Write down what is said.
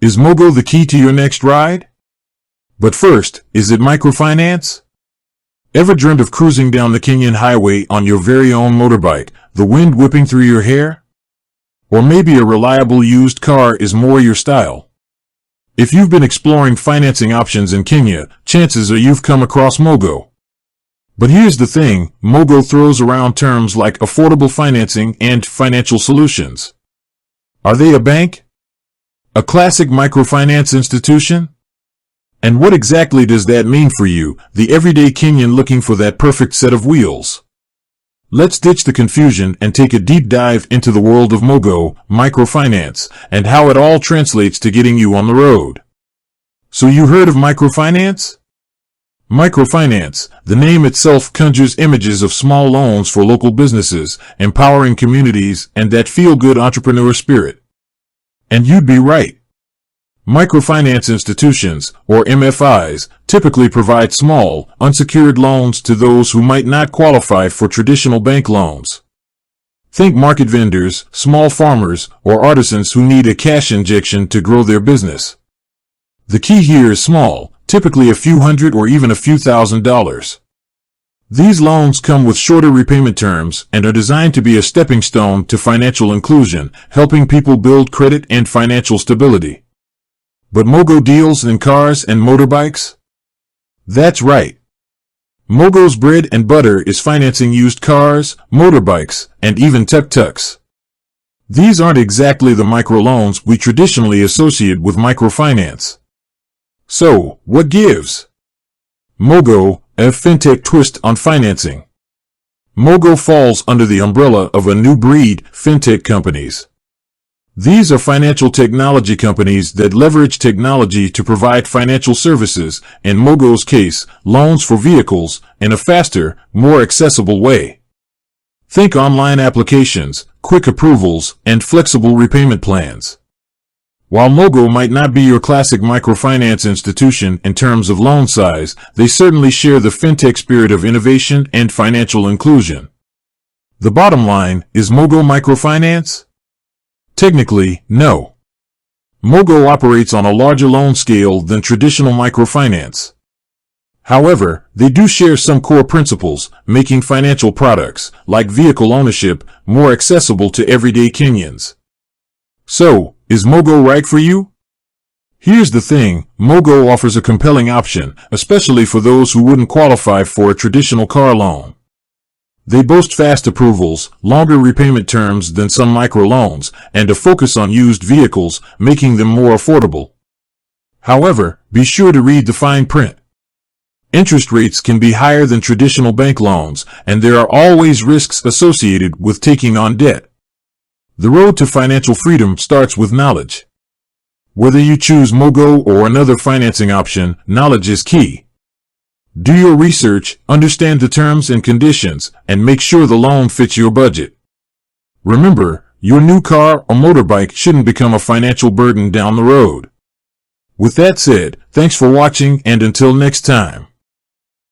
Is Mogo the key to your next ride? But first, is it microfinance? Ever dreamed of cruising down the Kenyan highway on your very own motorbike, the wind whipping through your hair? Or maybe a reliable used car is more your style. If you've been exploring financing options in Kenya, chances are you've come across Mogo. But here's the thing, Mogo throws around terms like affordable financing and financial solutions. Are they a bank? A classic microfinance institution? And what exactly does that mean for you, the everyday Kenyan looking for that perfect set of wheels? Let's ditch the confusion and take a deep dive into the world of Mogo, microfinance, and how it all translates to getting you on the road. So you heard of microfinance? Microfinance, the name itself conjures images of small loans for local businesses, empowering communities, and that feel-good entrepreneur spirit. And you'd be right. Microfinance institutions, or MFIs, typically provide small, unsecured loans to those who might not qualify for traditional bank loans. Think market vendors, small farmers, or artisans who need a cash injection to grow their business. The key here is small, typically a few hundred or even a few $1,000s. These loans come with shorter repayment terms and are designed to be a stepping stone to financial inclusion, helping people build credit and financial stability. But Mogo deals in cars and motorbikes? That's right. Mogo's bread and butter is financing used cars, motorbikes, and even tuk-tuks. These aren't exactly the microloans we traditionally associate with microfinance. So, what gives? Mogo, a fintech twist on financing. Mogo falls under the umbrella of a new breed, fintech companies. These are financial technology companies that leverage technology to provide financial services, in Mogo's case, loans for vehicles, in a faster, more accessible way. Think online applications, quick approvals, and flexible repayment plans. While Mogo might not be your classic microfinance institution in terms of loan size, they certainly share the fintech spirit of innovation and financial inclusion. The bottom line, is Mogo microfinance? Technically, no. Mogo operates on a larger loan scale than traditional microfinance. However, they do share some core principles, making financial products, like vehicle ownership, more accessible to everyday Kenyans. So, is Mogo right for you? Here's the thing, Mogo offers a compelling option, especially for those who wouldn't qualify for a traditional car loan. They boast fast approvals, longer repayment terms than some microloans, and a focus on used vehicles, making them more affordable. However, be sure to read the fine print. Interest rates can be higher than traditional bank loans, and there are always risks associated with taking on debt. The road to financial freedom starts with knowledge. Whether you choose Mogo or another financing option, knowledge is key. Do your research, understand the terms and conditions, and make sure the loan fits your budget. Remember, your new car or motorbike shouldn't become a financial burden down the road. With that said, thanks for watching, and until next time.